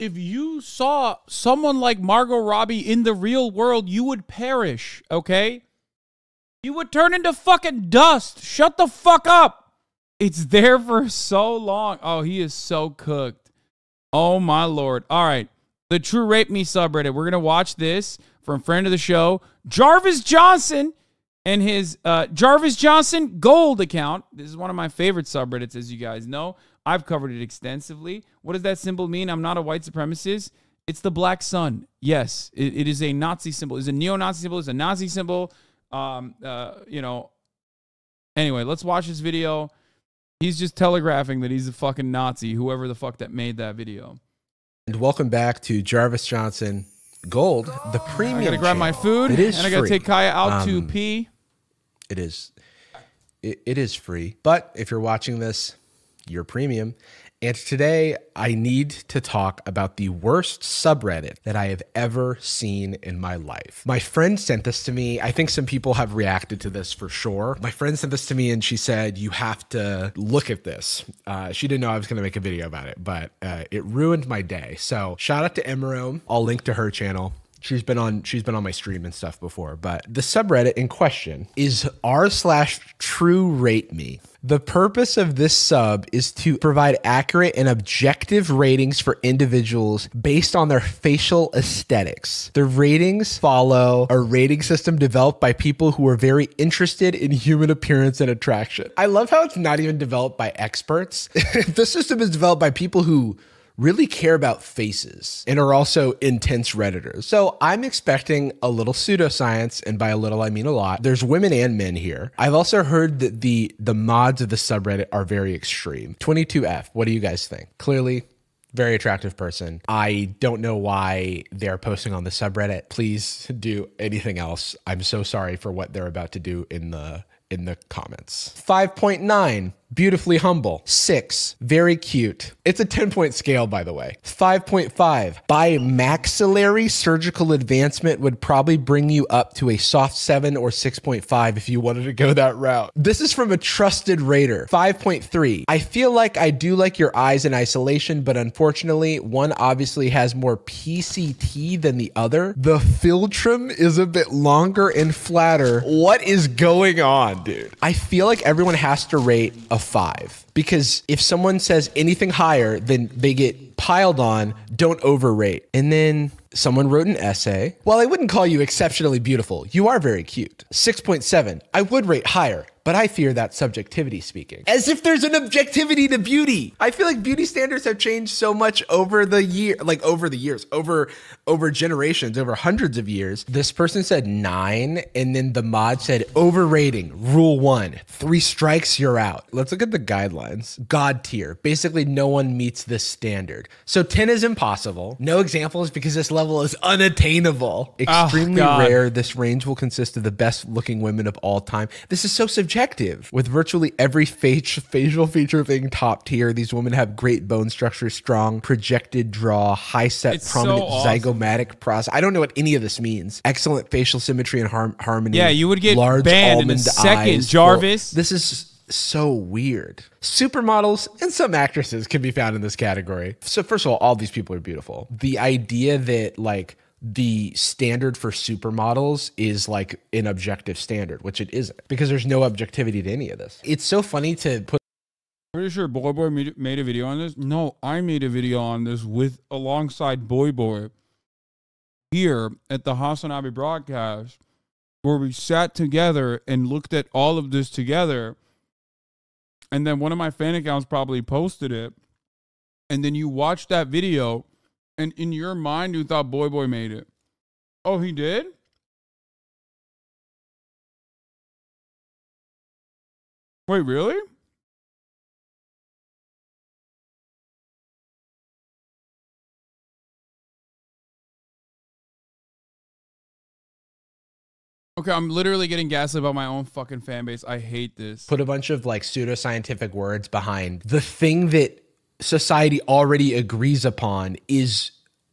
if you saw someone like Margot Robbie in the real world, you would perish, okay? You would turn into fucking dust. Shut the fuck up. It's there for so long. Oh, he is so cooked. Oh, my Lord. All right. The True Rape Me subreddit. We're going to watch this from friend of the show, Jarvis Johnson, and his Jarvis Johnson Gold account. This is one of my favorite subreddits, as you guys know. I've covered it extensively. What does that symbol mean? I'm not a white supremacist. It's the black sun. Yes, it is a Nazi symbol. It's a neo-Nazi symbol. It's a Nazi symbol. You know. Anyway, let's watch this video. He's just telegraphing that he's a fucking Nazi, whoever the fuck that made that video. And welcome back to Jarvis Johnson Gold, the premium. I gotta grab my food, and I gotta take Kaya out to pee. It is free, but if you're watching this, you're premium. And today I need to talk about the worst subreddit that I have ever seen in my life. My friend sent this to me. I think some people have reacted to this for sure. My friend sent this to me and she said, you have to look at this. She didn't know I was going to make a video about it, but it ruined my day. So shout out to Emerome. I'll link to her channel. She's been on my stream and stuff before, but the subreddit in question is r/truerateme. The purpose of this sub is to provide accurate and objective ratings for individuals based on their facial aesthetics. The ratings follow a rating system developed by people who are very interested in human appearance and attraction. I love how it's not even developed by experts. The system is developed by people who really care about faces and are also intense Redditors. So I'm expecting a little pseudoscience, and by a little I mean a lot. There's women and men here. I've also heard that the mods of the subreddit are very extreme. 22F, what do you guys think? Clearly, very attractive person. I don't know why they're posting on the subreddit. Please do anything else. I'm so sorry for what they're about to do in the comments. 5.9, beautifully humble. 6, very cute. It's a 10-point scale, by the way. 5.5, by maxillary surgical advancement would probably bring you up to a soft 7 or 6.5 if you wanted to go that route. This is from a trusted rater. 5.3, I feel like I do like your eyes in isolation, but unfortunately, one obviously has more PCT than the other. The philtrum is a bit longer and flatter. What is going on, dude? I feel like everyone has to rate a 5, because if someone says anything higher, then they get piled on. Don't overrate. And then someone wrote an essay. While I wouldn't call you exceptionally beautiful, you are very cute. 6.7, I would rate higher, but I fear that subjectivity speaking. As if there's an objectivity to beauty. I feel like beauty standards have changed so much over the years, over generations, over hundreds of years. This person said 9, and then the mod said overrating, rule 1, 3 strikes, you're out. Let's look at the guidelines. God tier, basically no one meets this standard. So 10 is impossible. No examples because this level is unattainable. Extremely rare. This range will consist of the best looking women of all time. This is so subjective. With virtually every facial feature being top tier, these women have great bone structure, strong projected draw, high set, prominent zygomatic process. I don't know what any of this means. Excellent facial symmetry and harmony. Yeah, you would get large banned in a second, Jarvis. This is so weird. Supermodels and some actresses can be found in this category. So first of all these people are beautiful. The idea that like the standard for supermodels is like an objective standard, which it isn't, because there's no objectivity to any of this. It's so funny to put. Pretty sure Boy Boy made a video on this. No, I made a video on this alongside Boy Boy here at the HasanAbi broadcast, where we sat together and looked at all of this together. And then one of my fan accounts probably posted it. And then you watched that video, and in your mind, you thought Boy Boy made it. Oh, he did? Wait, really? Okay, I'm literally getting gaslit about my own fucking fan base. I hate this. Put a bunch of like pseudoscientific words behind the thing that society already agrees upon is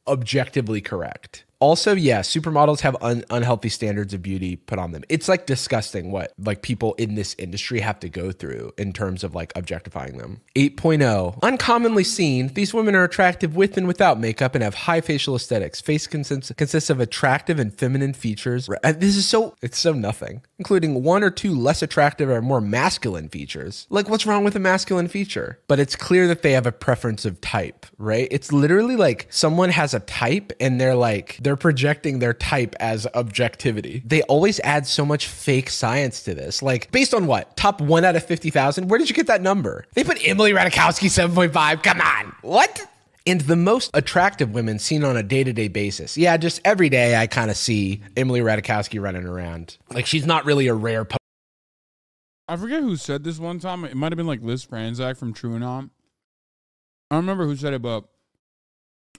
objectively correct. Also, yeah, supermodels have unhealthy standards of beauty put on them. It's like disgusting what like people in this industry have to go through in terms of like objectifying them. 8.0, uncommonly seen, these women are attractive with and without makeup and have high facial aesthetics. Face consists of attractive and feminine features. It's so nothing, including one or two less attractive or more masculine features. Like, what's wrong with a masculine feature? But it's clear that they have a preference of type, right? It's literally like someone has a type and they're projecting their type as objectivity. They always add so much fake science to this. Like, based on what? Top 1 out of 50,000? Where did you get that number? They put Emily Ratajkowski 7.5. Come on. What? And the most attractive women seen on a day-to-day basis. Yeah, just every day I kind of see Emily Ratajkowski running around. Like, she's not really a rare I forget who said this one time. It might have been like Liz Franzak from truerateme. I don't remember who said it, but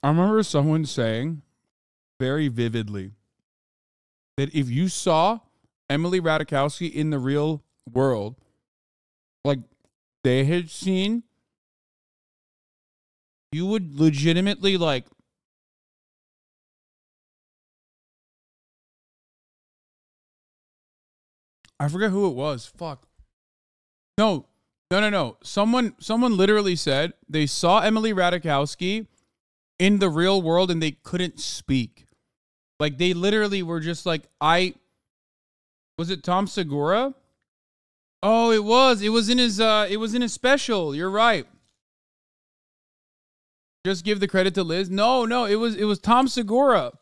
I remember someone saying very vividly that if you saw Emily Ratajkowski in the real world, like they had seen, you would legitimately like I forget who it was. Fuck. No. Someone literally said they saw Emily Ratajkowski in the real world and they couldn't speak. Like they literally were just like, was it Tom Segura? Oh, it was. It was in his special. You're right. Just give the credit to Liz. No, it was Tom Segura.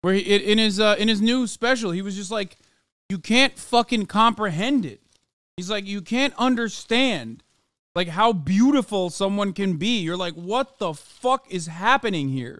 Where in his new special, he was just like, you can't fucking comprehend it. He's like, you can't understand like how beautiful someone can be. You're like, what the fuck is happening here?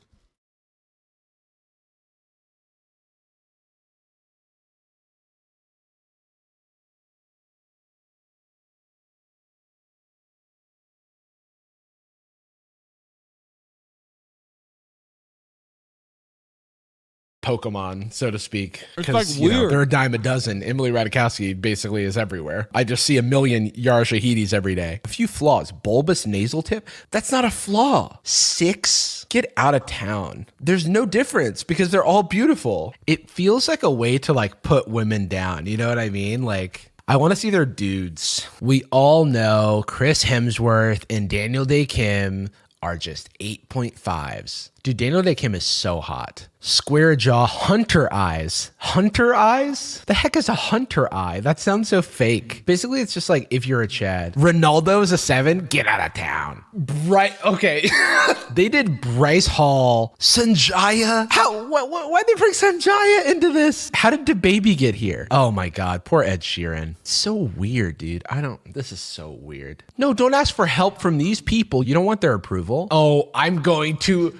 Pokemon, so to speak. It's like You know, weird. they're a dime a dozen. Emily Ratajkowski basically is everywhere. I just see a million Yara Shahidis every day. A few flaws. Bulbous nasal tip? That's not a flaw. 6? Get out of town. There's no difference because they're all beautiful. It feels like a way to like put women down. You know what I mean? Like, I want to see their dudes. We all know Chris Hemsworth and Daniel Day Kim are just 8.5s. Dude, Daniel Day Kim is so hot. Square jaw, hunter eyes. Hunter eyes? The heck is a hunter eye? That sounds so fake. Basically, it's just like if you're a Chad. Ronaldo is a 7? Get out of town. Okay. They did Bryce Hall, Sanjaya. Why'd they bring Sanjaya into this? How did DaBaby get here? Oh my God, poor Ed Sheeran. So weird, dude. This is so weird. No, don't ask for help from these people. You don't want their approval. Oh, I am going to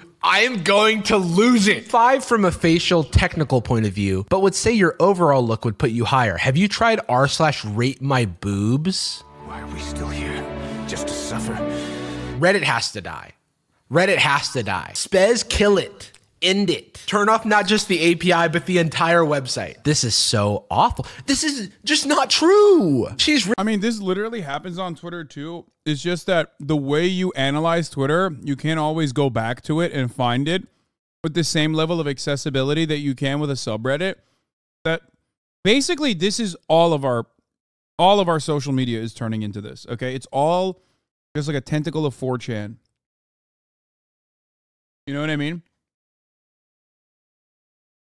lose it. 5 from a facial technical point of view, but would say your overall look would put you higher. Have you tried r/rate my boobs? Why are we still here? Just to suffer? Reddit has to die. Reddit has to die. Spez, kill it. End it. Turn off not just the API, but the entire website. This is so awful. This is just not true. I mean, this literally happens on Twitter too. It's just that the way you analyze Twitter, you can't always go back to it and find it with the same level of accessibility that you can with a subreddit. That basically this is all of our social media is turning into this. Okay. It's all just like a tentacle of 4chan. You know what I mean?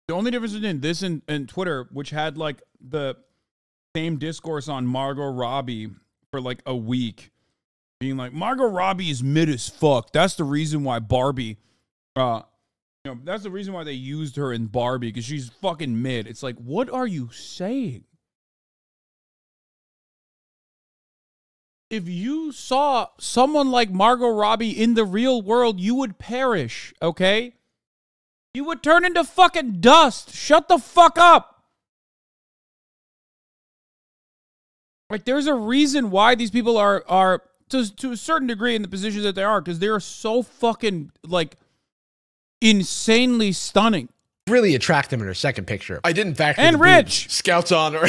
The only difference between this and Twitter, which had like the same discourse on Margot Robbie for like a week, being like, Margot Robbie is mid as fuck. That's the reason why Barbie, that's the reason why they used her in Barbie, because she's fucking mid. It's like, what are you saying? If you saw someone like Margot Robbie in the real world, you would perish, okay? You would turn into fucking dust. Shut the fuck up. Like, there's a reason why these people are to a certain degree in the positions that they are, because they're so fucking, like, insanely stunning. Really attract them in her second picture. I didn't factor and the rich. Boobs. Scout's honor.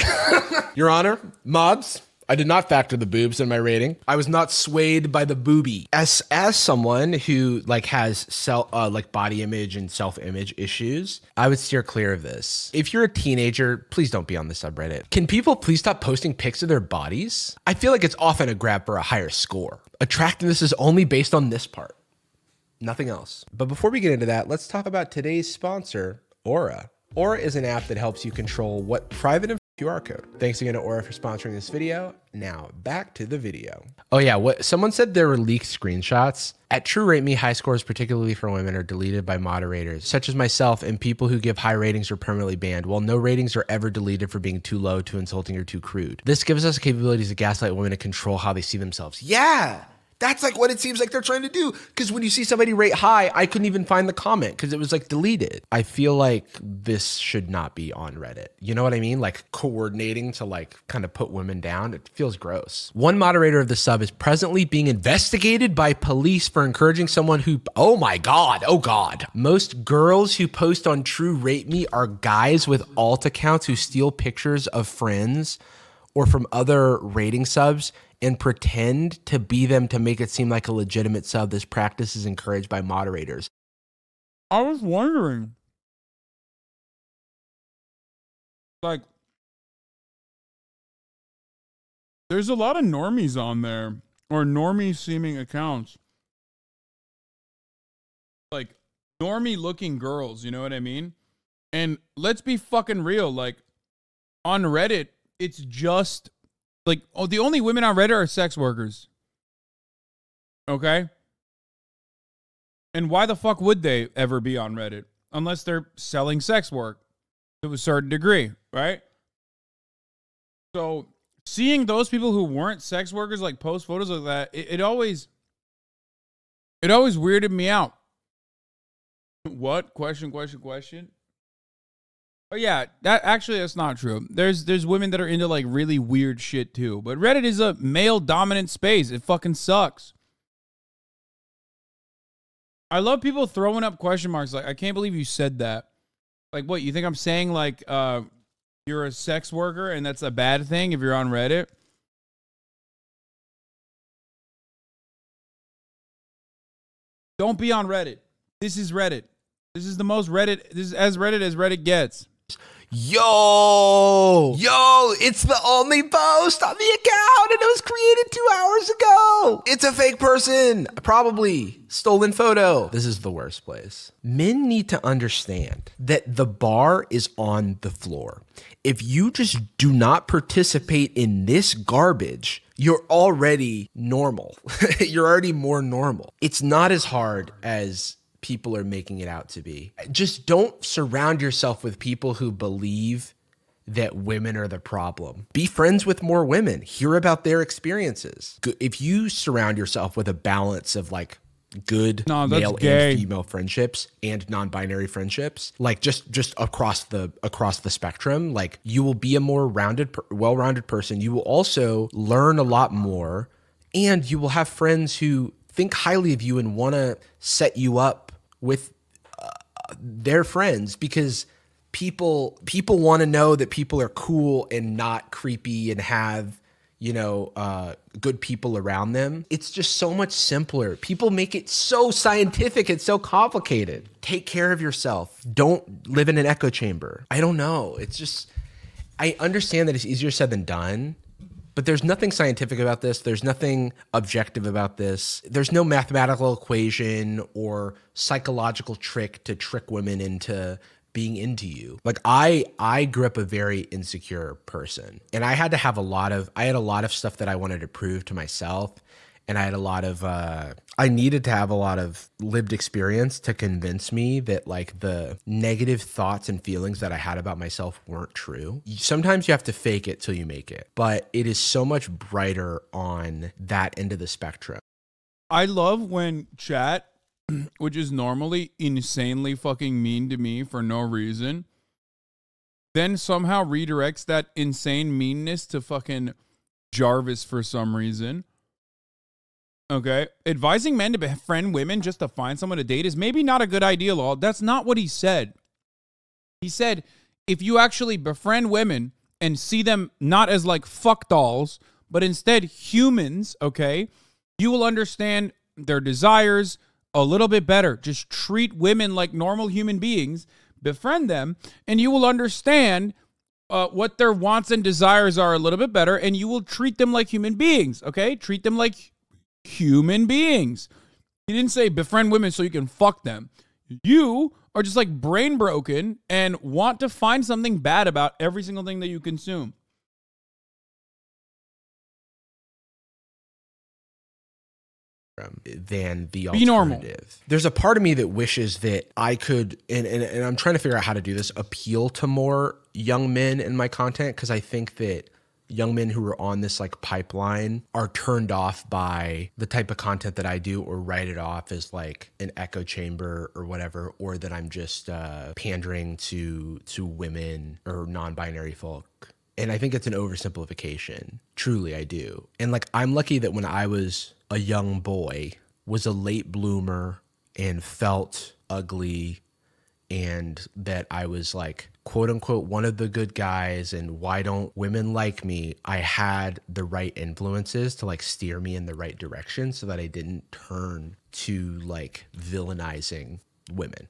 Your Honor, mods, I did not factor the boobs in my rating. I was not swayed by the boobie. As someone who like has like body image and self-image issues, I would steer clear of this. If you're a teenager, please don't be on the subreddit. Can people please stop posting pics of their bodies? I feel like it's often a grab for a higher score. Attractiveness is only based on this part, nothing else. But before we get into that, let's talk about today's sponsor, Aura. Aura is an app that helps you control what private QR code. Thanks again to Aura for sponsoring this video. Now back to the video. Oh yeah, someone said there were leaked screenshots. At True Rate Me, high scores, particularly for women, are deleted by moderators, such as myself, and people who give high ratings are permanently banned, while no ratings are ever deleted for being too low, too insulting, or too crude. This gives us the capabilities to gaslight women and control how they see themselves. Yeah! That's like what it seems like they're trying to do. Because when you see somebody rate high, I couldn't even find the comment because it was like deleted. I feel like this should not be on Reddit. You know what I mean? Like coordinating to like kind of put women down. It feels gross. One moderator of the sub is presently being investigated by police for encouraging someone who, oh my God, oh God. Most girls who post on True Rate Me are guys with alt accounts who steal pictures of friends or from other rating subs and pretend to be them to make it seem like a legitimate sub. This practice is encouraged by moderators. I was wondering, like, there's a lot of normies on there, or normie-seeming accounts. Like, normie-looking girls, you know what I mean? And let's be fucking real, like, on Reddit, it's just... like, oh, the only women on Reddit are sex workers. Okay? And why the fuck would they ever be on Reddit? Unless they're selling sex work to a certain degree, right? So, seeing those people who weren't sex workers, like, post photos like that, it always weirded me out. What? Question. Oh yeah, that's not true. There's women that are into like really weird shit too. But Reddit is a male dominant space. It fucking sucks. I love people throwing up question marks like, I can't believe you said that. Like, what, you think I'm saying like you're a sex worker and that's a bad thing if you're on Reddit? Don't be on Reddit. This is Reddit. This is the most Reddit. This is as Reddit gets. Yo, it's the only post on the account and it was created 2 hours ago. It's a fake person, probably stolen photo. This is the worst place. Men need to understand that the bar is on the floor. If you just do not participate in this garbage, you're already normal. You're already more normal. It's not as hard as people are making it out to be. Just don't surround yourself with people who believe that women are the problem. Be friends with more women. Hear about their experiences. If you surround yourself with a balance of like good male and female friendships and non-binary friendships, like just across the spectrum, like you will be a more well-rounded person. You will also learn a lot more, and you will have friends who think highly of you and want to set you up with their friends, because people want to know that people are cool and not creepy and have, you know, good people around them. It's just so much simpler. People make it so scientific and so complicated. Take care of yourself. Don't live in an echo chamber. I don't know. It's just, I understand that it's easier said than done, but there's nothing scientific about this. There's nothing objective about this. There's no mathematical equation or psychological trick to trick women into being into you. Like I grew up a very insecure person, and I had a lot of stuff that I wanted to prove to myself. And I had I needed to have a lot of lived experience to convince me that like the negative thoughts and feelings that I had about myself weren't true. Sometimes you have to fake it till you make it, but it is so much brighter on that end of the spectrum. I love when chat, which is normally insanely fucking mean to me for no reason, then somehow redirects that insane meanness to fucking Jarvis for some reason. Okay, advising men to befriend women just to find someone to date is maybe not a good idea, lol. That's not what he said. He said, if you actually befriend women and see them not as like fuck dolls, but instead humans, okay, you will understand their desires a little bit better. Just treat women like normal human beings, befriend them, and you will understand what their wants and desires are a little bit better, and you will treat them like human beings, okay? Treat them like human beings. He didn't say befriend women so you can fuck them. You are just like brain broken and want to find something bad about every single thing that you consume. Than the Be normal. alternative. There's a part of me that wishes that I could, and I'm trying to figure out how to do this, appeal to more young men in my content, because I think that young men who are on this like pipeline are turned off by the type of content that I do, or write it off as like an echo chamber or whatever, or that I'm just pandering to women or non-binary folk. And I think it's an oversimplification. Truly, I do. And like, I'm lucky that when I was a young boy, was a late bloomer and felt ugly, and that I was like, quote unquote, one of the good guys, and why don't women like me? I had the right influences to like steer me in the right direction so that I didn't turn to like villainizing women.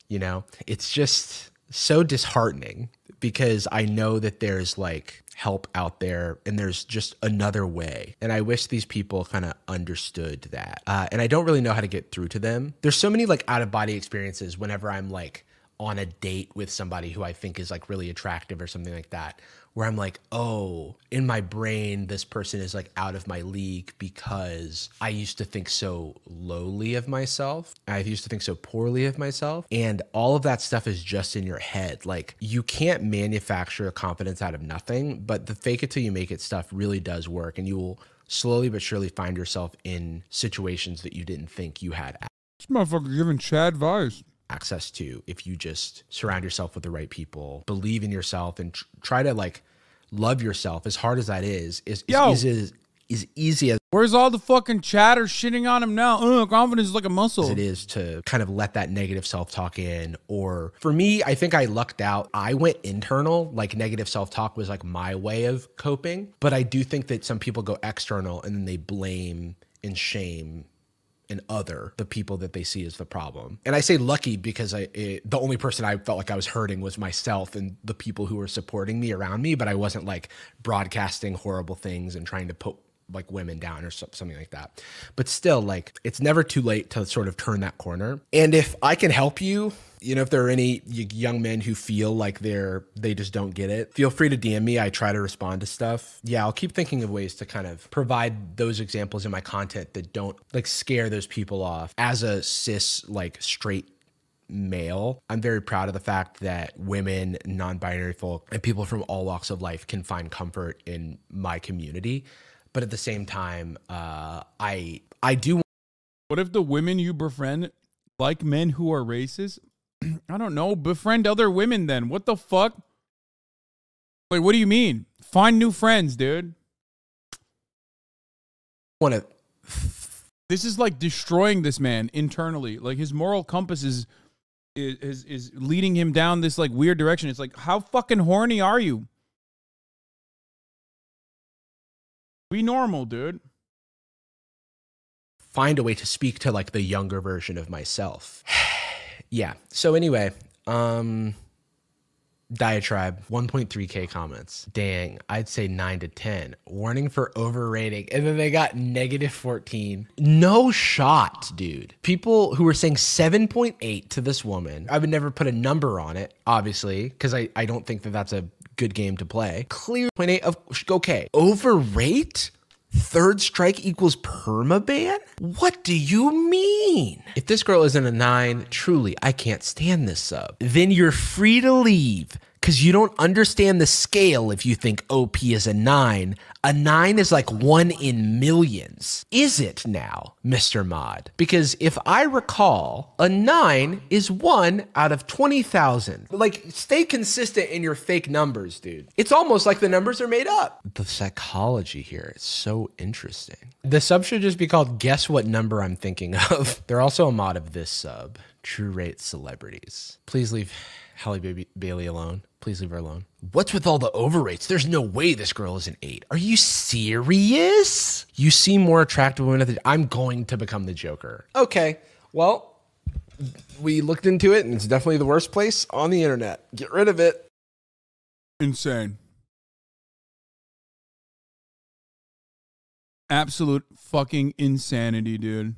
You know, it's just so disheartening, because I know that there's like help out there and there's just another way. And I wish these people kind of understood that. And I don't really know how to get through to them. There's so many like out of body experiences whenever I'm like on a date with somebody who I think is like really attractive or something like that, where I'm like, oh, in my brain, this person is like out of my league because I used to think so lowly of myself. I used to think so poorly of myself. And all of that stuff is just in your head. Like, you can't manufacture a confidence out of nothing, but the fake it till you make it stuff really does work. And you will slowly but surely find yourself in situations that you didn't think you had This motherfucker giving Chad advice. access to if you just surround yourself with the right people, believe in yourself, and try to like love yourself, as hard as that is easy as Where's all the fucking chatter shitting on him now? Confidence is like a muscle. it is to kind of let that negative self-talk in. Or for me, I think I lucked out. I went internal, like negative self-talk was like my way of coping. But I do think that some people go external and then they blame and shame and other the people that they see as the problem. And I say lucky because the only person I felt like I was hurting was myself and the people who were supporting me around me, but I wasn't like broadcasting horrible things and trying to put like women down or something like that. But still, like, it's never too late to sort of turn that corner. And if I can help you, you know, if there are any young men who feel like they just don't get it, feel free to DM me. I try to respond to stuff. Yeah, I'll keep thinking of ways to kind of provide those examples in my content that don't like scare those people off. As a cis, like straight male, I'm very proud of the fact that women, non-binary folk, and people from all walks of life can find comfort in my community. But at the same time, I do. What if the women you befriend like men who are racist? I don't know. Befriend other women then. What the fuck? Like, what do you mean? Find new friends, dude. This is like destroying this man internally. Like, his moral compass is leading him down this like weird direction. It's like, how fucking horny are you? Be normal, dude. Find a way to speak to like the younger version of myself. Yeah. So anyway, diatribe, 1.3K comments. Dang, I'd say 9 to 10. Warning for overrating. And then they got -14. No shot, dude. People who were saying 7.8 to this woman. I would never put a number on it, obviously, because I don't think that that's a good game to play. Clear 0.8 of, okay. Overrate? Third strike equals permaban? What do you mean? If this girl isn't a 9, truly, I can't stand this sub. Then you're free to leave, because you don't understand the scale if you think OP is a 9. A 9 is like 1 in millions. Is it now, Mr. Mod? Because if I recall, a 9 is 1 out of 20,000. Like, stay consistent in your fake numbers, dude. It's almost like the numbers are made up. The psychology here is so interesting. The sub should just be called Guess What Number I'm Thinking Of. They're also a mod of this sub. True Rate Celebrities. Please leave Halle Bailey alone. Please leave her alone. What's with all the overrates? There's no way this girl is an 8. Are you serious? You see more attractive women at the... I'm going to become the Joker. Okay, well, we looked into it, and it's definitely the worst place on the internet. Get rid of it. Insane. Absolute fucking insanity, dude.